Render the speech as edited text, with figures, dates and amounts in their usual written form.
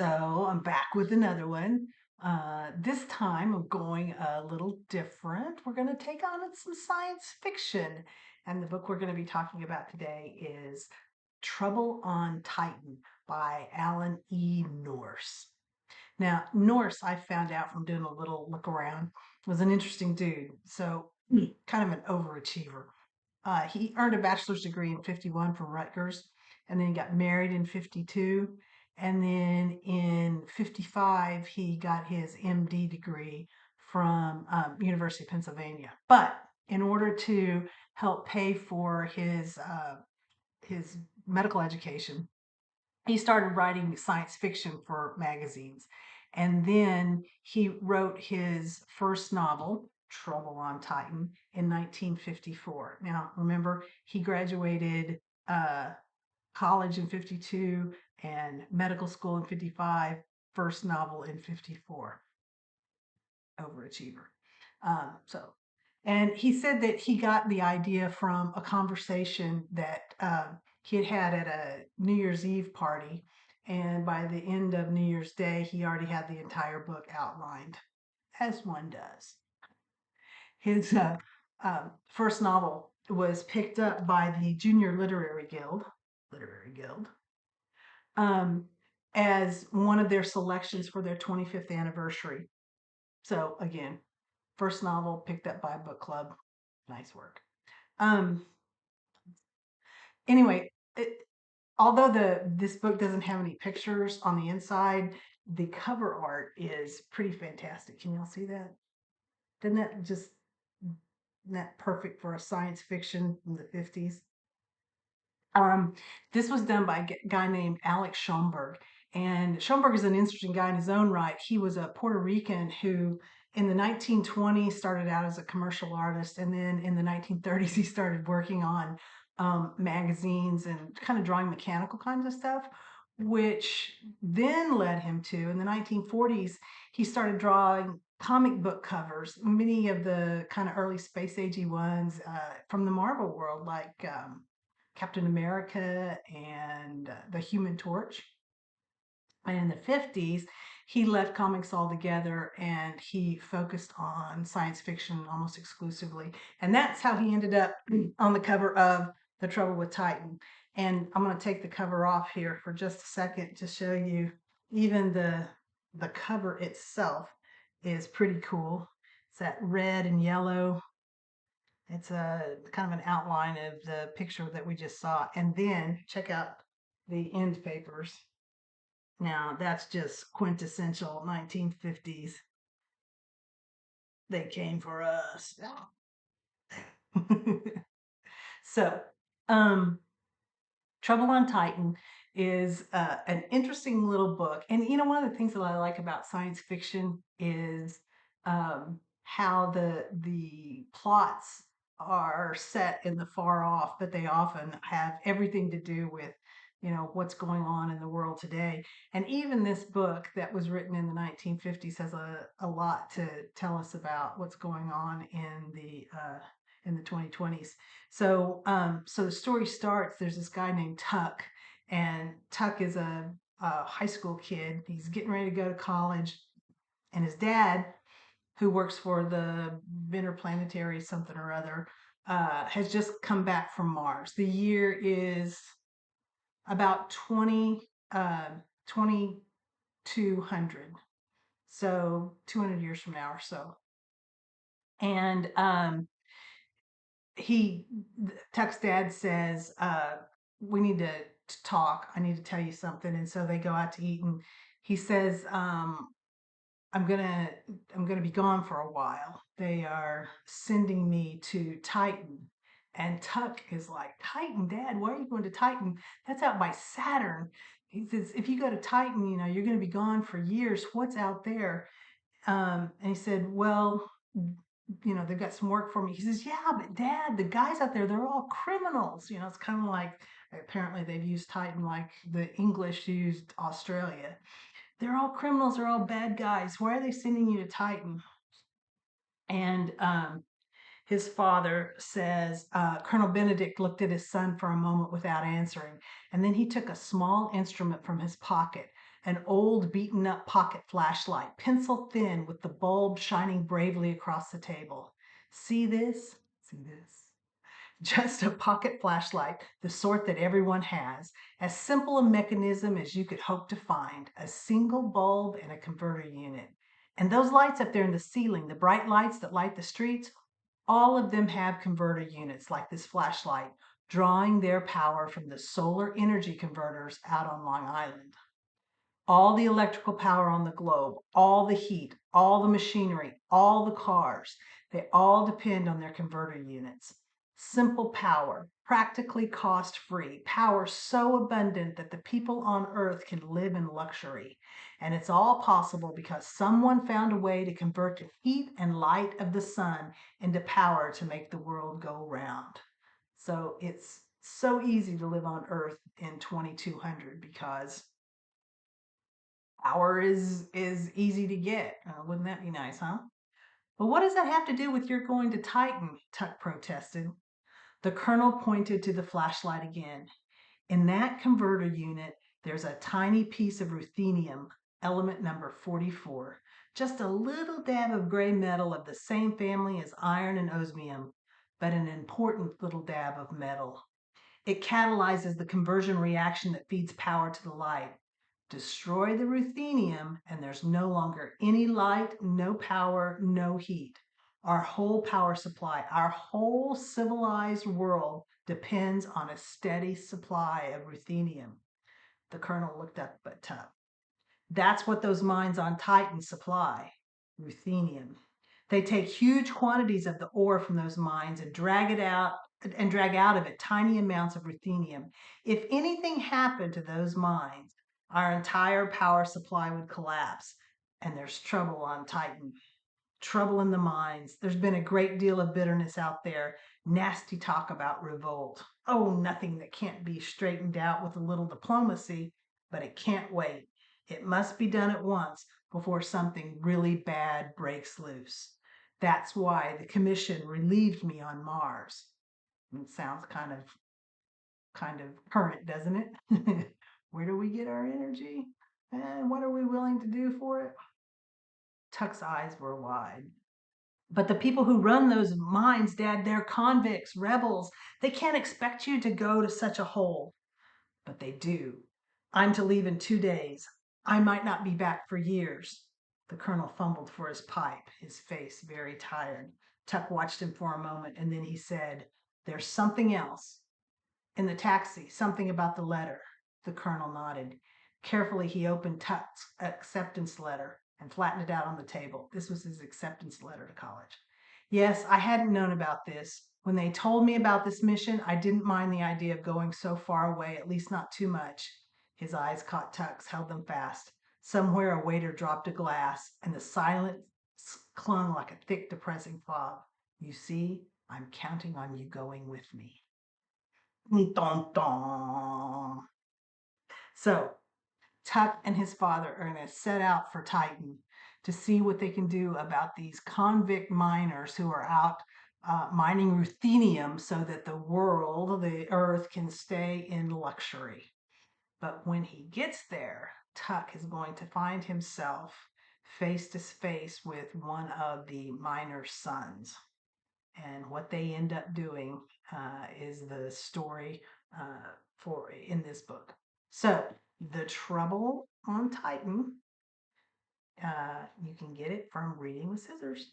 So I'm back with another one. This time I'm going a little different. We're going to take on some science fiction. And the book we're going to be talking about today is Trouble on Titan by Alan E. Nourse. Now, Nourse, I found out from doing a little look around, was an interesting dude. So, kind of an overachiever. He earned a bachelor's degree in 51 from Rutgers, and then he got married in 52. And then in 55, he got his MD degree from University of Pennsylvania. But in order to help pay for his medical education, he started writing science fiction for magazines. And then he wrote his first novel, Trouble on Titan, in 1954. Now, remember, he graduated uh, college in 52 and medical school in 55, first novel in 54. Overachiever. And he said that he got the idea from a conversation that he had had at a New Year's Eve party. And by the end of New Year's Day, he already had the entire book outlined, as one does. His first novel was picked up by the Junior Literary Guild, um, as one of their selections for their 25th anniversary. So again, first novel picked up by a book club. Nice work. Um, anyway, although this book doesn't have any pictures on the inside, the cover art is pretty fantastic. Can y'all see that? Doesn't that just isn't that perfect for a science fiction from the 50s? Um, this was done by a guy named Alex Schomburg. And Schomburg is an interesting guy in his own right. He was a Puerto Rican who, in the 1920s, started out as a commercial artist. And then in the 1930s, he started working on magazines and kind of drawing mechanical kinds of stuff, which then led him to, in the 1940s, he started drawing comic book covers, many of the kind of early space agey ones from the Marvel world, like Captain America and the Human Torch. And in the 50s, he left comics altogether and he focused on science fiction almost exclusively. And that's how he ended up on the cover of The Trouble with Titan. And I'm going to take the cover off here for just a second to show you even the cover itself is pretty cool. It's that red and yellow. It's a kind of an outline of the picture that we just saw. And then check out the end papers. Now that's just quintessential 1950s. They came for us. So, um, Trouble on Titan is an interesting little book. And you know, one of the things that I like about science fiction is how the plots are set in the far off, but they often have everything to do with, you know, what's going on in the world today. And even this book that was written in the 1950s has a lot to tell us about what's going on in the 2020s. So the story starts. There's this guy named Tuck, and Tuck is a high school kid. He's getting ready to go to college, and his dad, who works for the interplanetary something or other, has just come back from Mars. The year is about 2200, so 200 years from now or so. And he Tuck's dad says, we need to talk. I need to tell you something. And so they go out to eat, and he says, I'm gonna I'm gonna be gone for a while. They are sending me to Titan. And Tuck is like, Titan, Dad, why are you going to Titan? That's out by Saturn. He says, if you go to Titan, you know, you're going to be gone for years. What's out there? And he said, well, you know, they've got some work for me. He says, yeah, but Dad, the guys out there, they're all criminals. You know, it's kind of like apparently they've used Titan like the English used Australia. They're all criminals, they're all bad guys. Why are they sending you to Titan? And his father says, Colonel Benedict looked at his son for a moment without answering. And then he took a small instrument from his pocket, An old beaten up pocket flashlight, pencil thin with the bulb shining bravely across the table. See this? See this? Just a pocket flashlight, the sort that everyone has, as simple a mechanism as you could hope to find, a single bulb and a converter unit. And those lights up there in the ceiling, the bright lights that light the streets, all of them have converter units like this flashlight, drawing their power from the solar energy converters out on Long Island. All the electrical power on the globe, all the heat, all the machinery, all the cars, they all depend on their converter units. Simple power, practically cost-free, power so abundant that the people on Earth can live in luxury. And it's all possible because someone found a way to convert the heat and light of the sun into power to make the world go round. So it's so easy to live on Earth in 2200 because power is easy to get. Wouldn't that be nice, huh? But what does that have to do with your going to Titan? Tuck protested. The colonel pointed to the flashlight again. In that converter unit, there's a tiny piece of ruthenium, element number 44. Just a little dab of gray metal of the same family as iron and osmium, but an important little dab of metal. It catalyzes the conversion reaction that feeds power to the light. Destroy the ruthenium, and there's no longer any light, no power, no heat. Our whole power supply, our whole civilized world depends on a steady supply of ruthenium. The colonel looked up at Tuck. That's what those mines on Titan supply, ruthenium. They take huge quantities of the ore from those mines and drag out of it tiny amounts of ruthenium. If anything happened to those mines, our entire power supply would collapse. And there's trouble on Titan. Trouble in the mines. There's been a great deal of bitterness out there. Nasty talk about revolt. Oh, nothing that can't be straightened out with a little diplomacy, but it can't wait. It must be done at once before something really bad breaks loose. That's why the commission relieved me on Mars. It sounds kind of current, doesn't it? Where do we get our energy? And what are we willing to do for it? Tuck's eyes were wide. But the people who run those mines, Dad, they're convicts, rebels. They can't expect you to go to such a hole. But they do. I'm to leave in 2 days. I might not be back for years. The colonel fumbled for his pipe, his face very tired. Tuck watched him for a moment, and then he said, "There's something else." In the taxi, something about the letter. The colonel nodded. Carefully, he opened Tuck's acceptance letter and flattened it out on the table. This was his acceptance letter to college. Yes, I hadn't known about this. When they told me about this mission, I didn't mind the idea of going so far away, at least not too much. His eyes caught Tuck's, held them fast. Somewhere a waiter dropped a glass, and the silence clung like a thick, depressing fog. You see, I'm counting on you going with me. Dun, dun. So Tuck and his father are going to set out for Titan to see what they can do about these convict miners who are out mining ruthenium so that the world, the earth, can stay in luxury. But when he gets there, Tuck is going to find himself face to face with one of the miners' sons. And what they end up doing is the story for in this book. So, The Trouble on Titan, you can get it from Reading with Scissors.